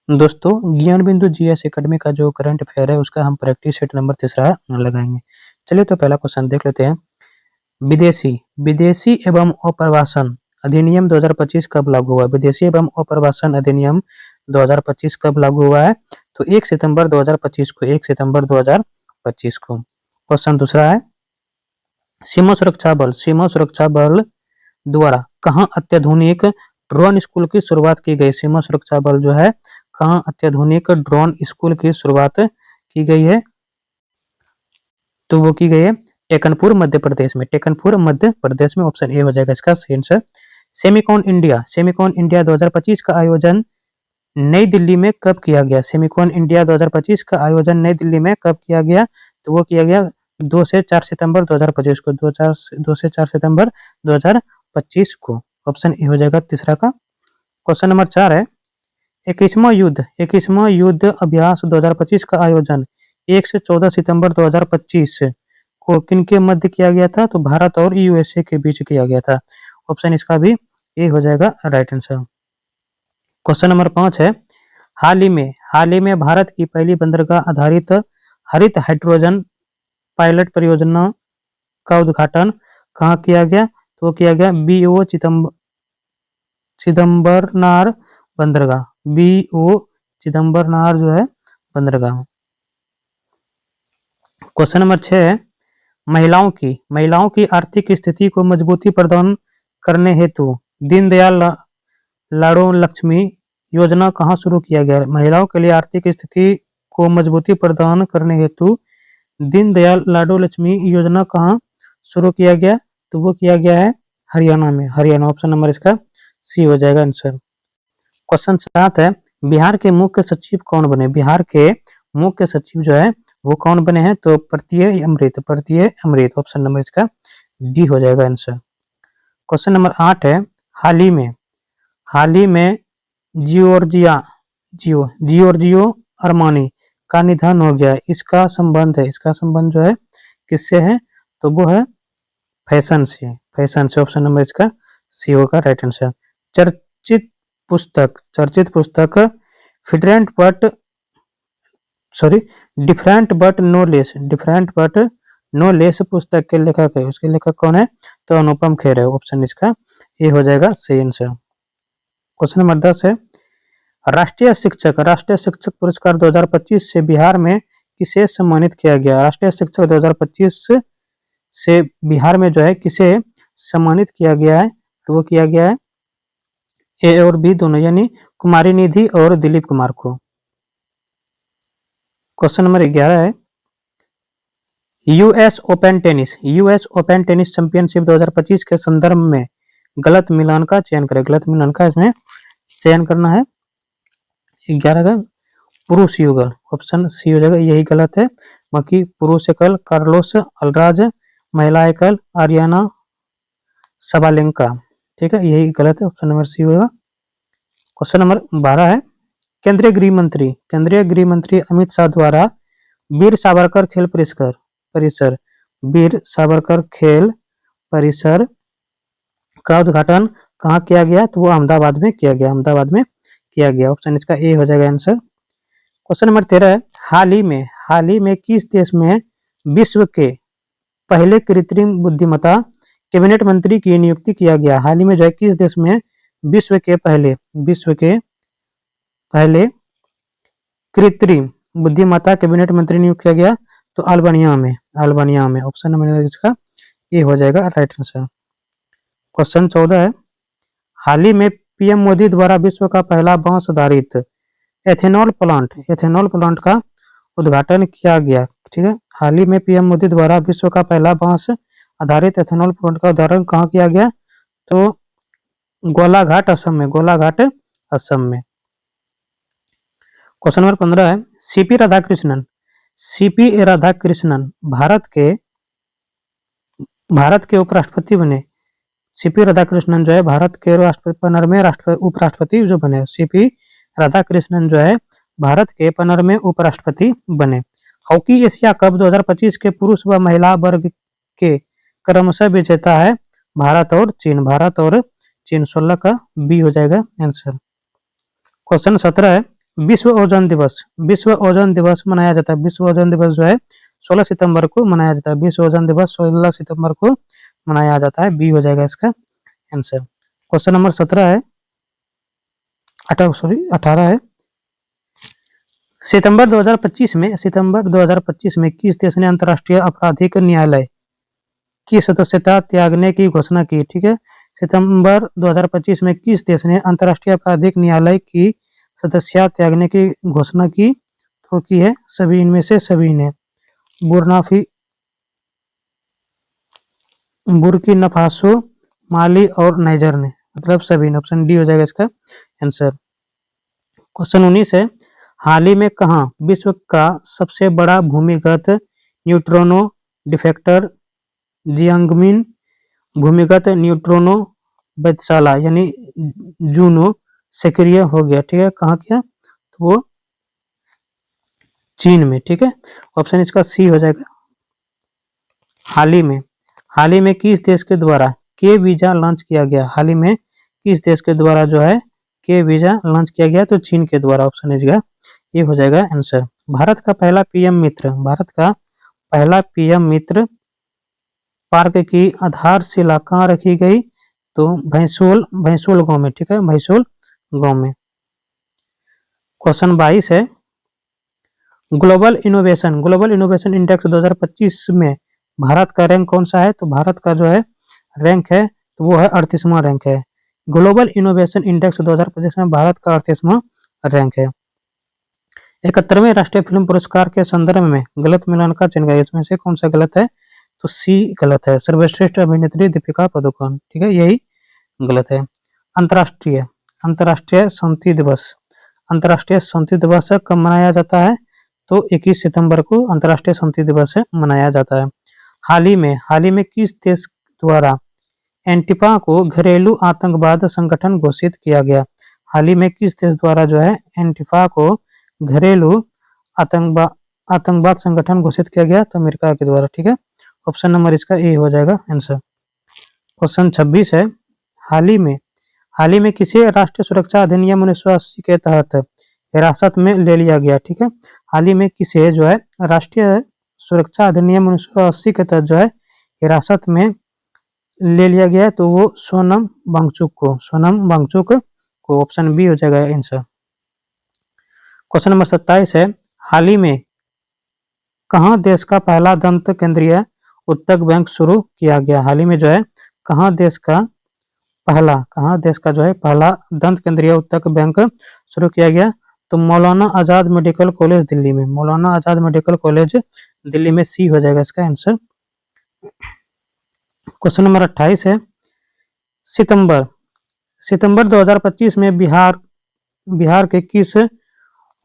दोस्तों, ज्ञान बिंदु जीएस एकेडमी का जो करंट अफेयर है उसका हम प्रैक्टिस सेट नंबर तीसरा लगाएंगे। चलिए तो पहला क्वेश्चन देख लेते हैं। विदेशी विदेशी एवं अप्रवासन अधिनियम 2025 कब लागू हुआ? विदेशी एवं अप्रवासन अधिनियम 2025 कब लागू हुआ है? तो 1 सितंबर 2025 को 1 सितंबर 2025 को। क्वेश्चन दूसरा है, सीमा सुरक्षा बल द्वारा कहाँ अत्याधुनिक ड्रोन स्कूल की शुरुआत की गई? सीमा सुरक्षा बल जो है कहाँ अत्याधुनिक ड्रोन स्कूल की शुरुआत की गई है? तो वो की गई है टेकनपुर मध्य प्रदेश में। टेकनपुर मध्य प्रदेश में। ऑप्शन ए हो जाएगा इसका सही आंसर। सेमिकॉन इंडिया 2025 का आयोजन नई दिल्ली में कब किया गया? सेमिकॉन इंडिया 2025 का आयोजन नई दिल्ली में कब किया गया? तो वो किया गया 2 से 4 सितंबर 2025 को। 2 से 4 सितंबर 2025 को। ऑप्शन ए हो जाएगा तीसरा का। क्वेश्चन नंबर 4 है, 21वां युद्ध अभ्यास 2025 का आयोजन 1 से 14 सितंबर 2025 को किनके मध्य किया गया था? तो भारत और यूएसए के बीच किया गया था। ऑप्शन इसका भी ए हो जाएगा राइट आंसर। क्वेश्चन नंबर 5 है, हाल ही में भारत की पहली बंदरगाह आधारित हरित हाइड्रोजन पायलट परियोजना का उद्घाटन कहाँ किया गया? तो वो किया गया बीओ चिदम्बरनार बंदरगाह। बीओ चिदम्बरनार जो है बंदरगाह। क्वेश्चन नंबर 6 है, महिलाओं की आर्थिक स्थिति को मजबूती प्रदान करने हेतु दीनदयाल लाडो लक्ष्मी योजना कहाँ शुरू किया गया? महिलाओं के लिए आर्थिक स्थिति को मजबूती प्रदान करने हेतु दीनदयाल लाडो लक्ष्मी योजना कहाँ शुरू किया गया? तो वो किया गया है हरियाणा में। हरियाणा। ऑप्शन नंबर इसका सी हो जाएगा आंसर। क्वेश्चन 7 है, बिहार के मुख्य सचिव कौन बने? बिहार के मुख्य सचिव जो है वो कौन बने हैं? तो प्रत्यय अमृत। ऑप्शन नंबर इसका डी हो जाएगा आंसर। क्वेश्चन नंबर 8 है, हाल ही में जियोर्जियो अरमानी का निधन हो गया। इसका संबंध जो है किससे है? तो वो है फैशन से। ऑप्शन नंबर इसका सी होगा राइट आंसर। चर्चित पुस्तक डिफरेंट बट नो लेस पुस्तक के लेखक है। उसके लेखक कौन है? तो अनुपम खेर है। ऑप्शन इसका ए हो जाएगा सही आंसर। क्वेश्चन नंबर 10 है, राष्ट्रीय शिक्षक पुरस्कार 2025 से बिहार में किसे सम्मानित किया गया? राष्ट्रीय शिक्षक 2025 से बिहार में जो है किसे सम्मानित किया गया है? तो वो किया गया है ए और बी दोनों, यानी कुमारी निधि और दिलीप कुमार को। क्वेश्चन नंबर 11 है, यूएस ओपन टेनिस चैंपियनशिप 2025 के संदर्भ में गलत मिलान का चयन करें। गलत मिलान का इसमें चयन करना है। 11 का पुरुष युगल। ऑप्शन सी हो जाएगा, यही गलत है। बाकी पुरुष एकल कार्लोस अल्राज, महिला एकल आरियाना सबालेंका। ठीक है, यही गलत है। ऑप्शन नंबर सी होगा। क्वेश्चन नंबर 12 है, केंद्रीय गृह मंत्री अमित शाह द्वारा वीर सावरकर खेल परिसर का उद्घाटन कहाँ किया गया? तो वो अहमदाबाद में किया गया। ऑप्शन इसका ए हो जाएगा आंसर। क्वेश्चन नंबर 13 है, हाल ही में किस देश में विश्व के पहले कृत्रिम बुद्धिमत्ता कैबिनेट मंत्री की नियुक्ति किया गया? हाल ही में जो है किस देश में विश्व के पहले कृत्रिम बुद्धिमत्ता कैबिनेट मंत्री नियुक्त किया गया? तो अल्बानिया में। ऑप्शन नंबर इसका ए हो जाएगा राइट आंसर। क्वेश्चन 14 है, हाल ही में पीएम मोदी द्वारा विश्व का पहला बांस आधारित एथेनॉल प्लांट का उद्घाटन किया गया। ठीक है, हाल ही में पीएम मोदी द्वारा विश्व का पहला बांस आधारित एथेनॉल प्लांट का उद्घाटन कहाँ किया गया? तो गोलाघाट असम में। क्वेश्चन नंबर 15 है, सीपी राधाकृष्णन भारत के उपराष्ट्रपति बने। सीपी राधाकृष्णन जो है भारत के उपराष्ट्रपति जो बने। सीपी राधाकृष्णन जो है भारत के 15वें उपराष्ट्रपति बने। हॉकी एशिया कप 2025 के पुरुष व महिला वर्ग के क्रमशः विजेता है भारत और चीन। 16 का बी हो जाएगा आंसर। क्वेश्चन 17 है, विश्व ओजोन दिवस, विश्व ओजोन दिवस मनाया जाता है। विश्व ओजोन दिवस जो है 16 सितंबर को मनाया जाता है। विश्व ओजोन दिवस 16 सितंबर को मनाया जाता है। बी हो जाएगा इसका आंसर। क्वेश्चन नंबर 17 है, 18 है। सितंबर 2025 में किस देश ने अंतर्राष्ट्रीय आपराधिक न्यायालय की सदस्यता त्यागने की घोषणा की? ठीक है, सितंबर 2025 में किस देश ने अंतर्राष्ट्रीय आपराधिक न्यायालय की सदस्यता त्यागने की घोषणा की? तो की है सभी, इनमें से सभी ने, बुर्किना फासो, माली और नाइजर ने, मतलब सभी ने। ऑप्शन डी हो जाएगा इसका आंसर। क्वेश्चन 19 है, हाल ही में कहाँ विश्व का सबसे बड़ा भूमिगत न्यूट्रिनो डिटेक्टर जियांगमिन भूमिगत न्यूट्रिनो वेधशाला यानी जूनो सक्रिय हो गया? ठीक है, कहाँ किया? तो वो चीन में। ठीक है, ऑप्शन इसका सी हो जाएगा। हाल ही में किस देश के द्वारा के वीजा लॉन्च किया गया? हाल ही में किस देश के द्वारा जो है के वीजा लॉन्च किया गया? तो चीन के द्वारा। ऑप्शन इसका ये हो जाएगा आंसर। भारत का पहला पीएम मित्र पार्क की आधारशिला कहाँ रखी गई? तो भैंसोल गांव में। ठीक है, भैंसोल गांव में। क्वेश्चन 22 है, ग्लोबल इनोवेशन इंडेक्स 2025 में भारत का रैंक कौन सा है? तो भारत का जो है रैंक है तो वो है 38वां रैंक है। ग्लोबल इनोवेशन इंडेक्स 2025 में भारत का 38वां रैंक है। 71वें राष्ट्रीय फिल्म पुरस्कार के संदर्भ में गलत मिलान का चिन्ह है, इसमें से कौन सा गलत है? तो सी गलत है, सर्वश्रेष्ठ अभिनेत्री दीपिका पादुकोण। ठीक है, यही गलत है। अंतर्राष्ट्रीय शांति दिवस कब मनाया जाता है? तो 21 सितंबर को अंतर्राष्ट्रीय शांति दिवस मनाया जाता है। हाल ही में किस देश द्वारा एंटीफा को घरेलू आतंकवाद संगठन घोषित किया गया? हाल ही में किस देश द्वारा जो है एंटीफा को घरेलू आतंकवाद संगठन घोषित किया गया? तो अमेरिका के द्वारा। ठीक है, ऑप्शन नंबर इसका ए हो जाएगा आंसर। क्वेश्चन 26 है, हाल ही में किसे राष्ट्रीय सुरक्षा अधिनियम 1980 के तहत हिरासत में ले लिया गया? ठीक है, हाल ही में किसे जो है राष्ट्रीय सुरक्षा अधिनियम 1980 के तहत जो है हिरासत में ले लिया गया? तो वो सोनम वांगचुक को। ऑप्शन बी हो जाएगा आंसर। क्वेश्चन नंबर 27 है, हाल ही में कहाँ देश का पहला दंत केंद्रीय उत्तक बैंक शुरू किया गया? हाल ही में जो है कहाँ देश का जो है पहला दंत केंद्रीय उत्तक बैंक शुरू किया गया? तो मौलाना आजाद मेडिकल कॉलेज दिल्ली में। मौलाना आजाद मेडिकल कॉलेज दिल्ली में, सी हो जाएगा इसका आंसर। क्वेश्चन नंबर 28 है, सितंबर 2025 में बिहार के किस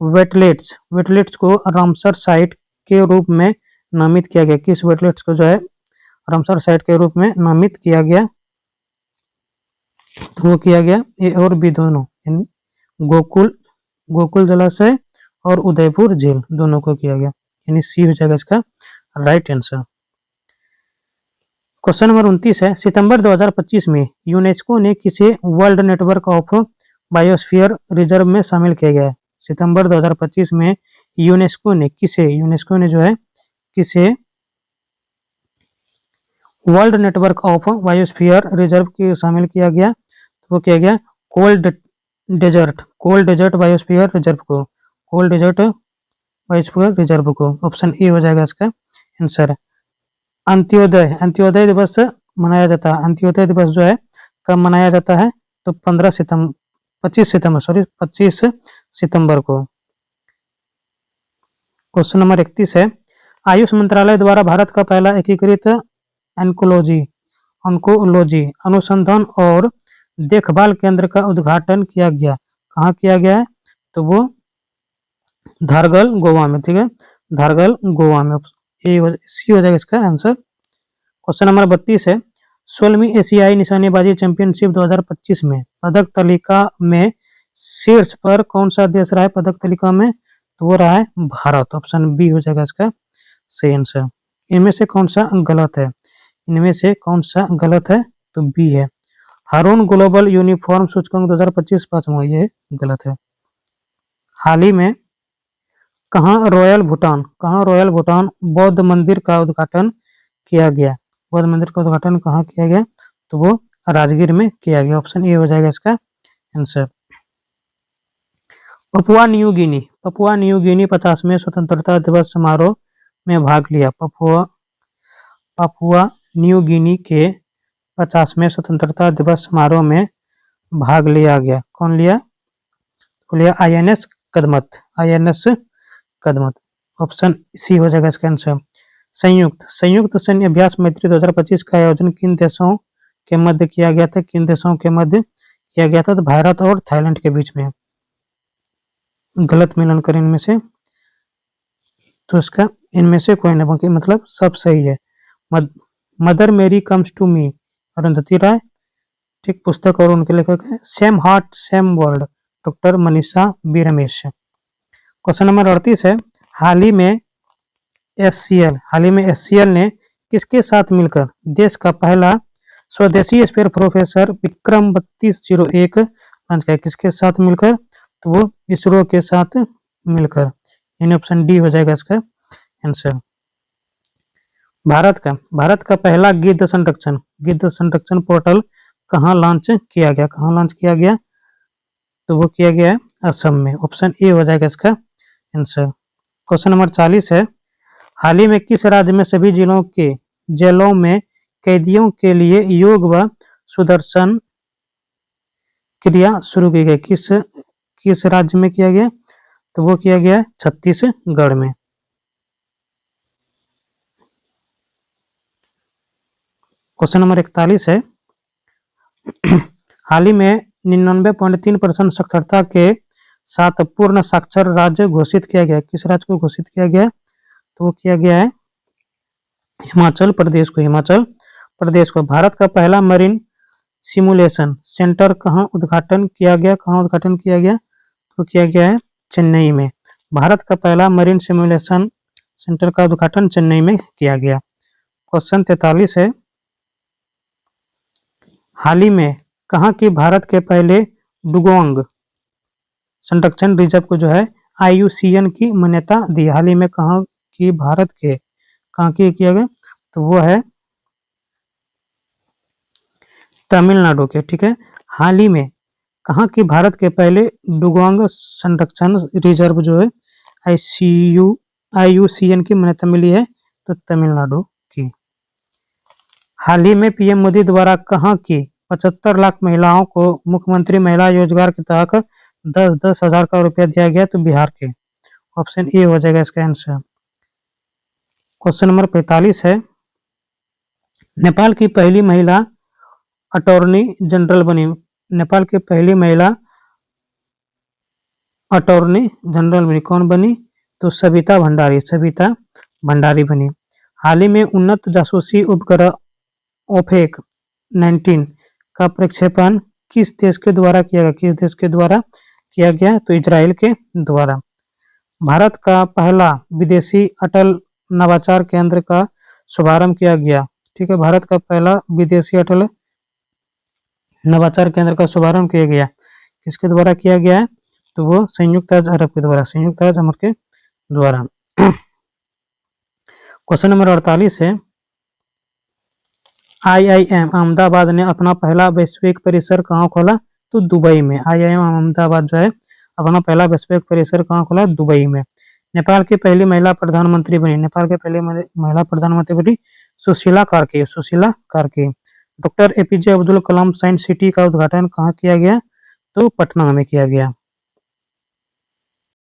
वेटलेट्स को रामसर साइट के रूप में नामित किया गया? किस वेटलेट्स को जो है रामसर साइट के रूप में नामित किया गया? तो वो किया गया ए और बी दोनों, गोकुल जलाशय और उदयपुर झील दोनों को किया गया, यानी सी हो जाएगा इसका राइट आंसर। क्वेश्चन नंबर 29 है, सितंबर 2025 में यूनेस्को ने किसे world network of biosphere reserve में शामिल किया गया है? सितंबर 2025 में यूनेस्को ने जो है किसे world network of biosphere reserve की शामिल किया गया? तो वो किया गया कोल्ड डेजर्ट बायोस्फीयर रिजर्व को। ऑप्शन ए हो जाएगा इसका आंसर। अंत्योदय दिवस मनाया जाता है। अंत्योदय दिवस जो है कब मनाया जाता है? तो 25 सितंबर को। क्वेश्चन नंबर 31 है, आयुष मंत्रालय द्वारा भारत का पहला एकीकृत ऑन्कोलॉजी अनुसंधान और देखभाल केंद्र का उद्घाटन किया गया? कहाँ किया गया है? तो वो धारगल गोवा में। ठीक है, धारगल गोवा में, सी हो जाएगा इसका आंसर। क्वेश्चन नंबर 32 है, 16वीं एशियाई निशानेबाजी चैंपियनशिप 2025 में पदक तालिका में शीर्ष पर कौन सा देश रहा है? पदक तालिका में तो वो रहा है भारत। ऑप्शन बी हो जाएगा इसका सही आंसर। इनमें से कौन सा गलत है? तो बी है, हारून ग्लोबल यूनिफॉर्म सूचकांक 2025 5वां, ये गलत है। हाल ही में कहाँ रॉयल भूटान बौद्ध मंदिर का उद्घाटन किया गया? बौद्ध मंदिर का उद्घाटन कहाँ किया गया? तो वो राजगीर में किया गया। ऑप्शन ए हो जाएगा इसका आंसर। पपुआ न्यू गिनी 50वें स्वतंत्रता दिवस समारोह में भाग लिया। पपुआ न्यू गिनी के 50वें स्वतंत्रता दिवस समारोह में भाग लिया गया। कौन लिया? आईएनएस कदमत। ऑप्शन सी हो जाएगा इसका आंसर। संयुक्त सैन्य अभ्यास मैत्री 2025 का आयोजन किन देशों के मध्य किया गया था? तो भारत और थाईलैंड के बीच में। गलत मिलन कर इनमें से, तो इसका इनमें से कोई ना, बाकी मतलब सब सही है। Mother Mary comes to me, Arundhati Roy, ठीक, पुस्तक और उनके लेखक है। Same heart same world, doctor Manisha B Ramesh. Question number 38 है, हाल ही में एससीएल ने किसके साथ मिलकर देश का पहला स्वदेशी स्पेस प्रोफेसर विक्रम 3201 लॉन्च किया? किसके साथ मिलकर? तो वो इसरो के साथ मिलकर, यानी ऑप्शन डी हो जाएगा इसका आंसर। भारत का पहला गिद्ध संरक्षण पोर्टल कहाँ लॉन्च किया गया? तो वो किया गया है असम में। ऑप्शन ए हो जाएगा इसका आंसर। क्वेश्चन नंबर 40 है, हाल ही में किस राज्य में सभी जिलों के जेलों में कैदियों के लिए योग व सुदर्शन क्रिया शुरू की गई? किस राज्य में किया गया? तो वो किया गया है छत्तीसगढ़ में। क्वेश्चन नंबर 41 है, हाल ही में 99.3% साक्षरता के साथ पूर्ण साक्षर राज्य घोषित किया गया। किस राज्य को घोषित किया गया? तो वो किया गया है हिमाचल प्रदेश को। भारत का पहला मरीन सिमुलेशन सेंटर कहाँ उद्घाटन किया गया? तो किया गया है चेन्नई में। भारत का पहला मरीन सिमुलेशन सेंटर का उद्घाटन चेन्नई में किया गया। क्वेश्चन 43 है, हाल ही में कहाँ की भारत के पहले डुगोंग संरक्षण रिजर्व को जो है IUCN की मान्यता दी? हाल ही में कहाँ की भारत के किया गया? तो वो है तमिलनाडु के, ठीक है। हाल ही में कहाँ की भारत के पहले डुगोंग संरक्षण रिजर्व जो है IUCN की मान्यता मिली है? तो तमिलनाडु की। हाल ही में पीएम मोदी द्वारा कहाँ की 75 लाख महिलाओं को मुख्यमंत्री महिला रोजगार के तहत 10-10 हजार का रुपया दिया गया? तो बिहार के। ऑप्शन ए हो जाएगा इसका आंसर। क्वेश्चन नंबर 45 है, नेपाल की पहली महिला अटॉर्नी जनरल बनी? नेपाल की पहली महिला अटॉर्नी जनरल बनी, कौन बनी? तो सविता भंडारी बनी। हाल ही में उन्नत जासूसी उपग्रह ओफेक 19 का प्रक्षेपण किस देश के द्वारा किया गया? तो इजराइल के द्वारा। भारत का पहला विदेशी अटल नवाचार केंद्र का शुभारंभ किया गया, ठीक है। भारत का पहला विदेशी अटल नवाचार केंद्र का शुभारंभ किया गया, किसके द्वारा किया गया है? तो वो संयुक्त राज्य अरब के द्वारा। क्वेश्चन नंबर 48 है, IIM अहमदाबाद ने अपना पहला वैश्विक परिसर कहाँ खोला? तो दुबई में। IIM अहमदाबाद जो है अपना पहला वैश्विक परिसर कहाँ खोला? दुबई में। नेपाल की पहली महिला प्रधानमंत्री बनी? Sushila Karki. Doctor APJ Abdul Kalam science city का उद्घाटन कहाँ किया गया? तो पटना में किया गया।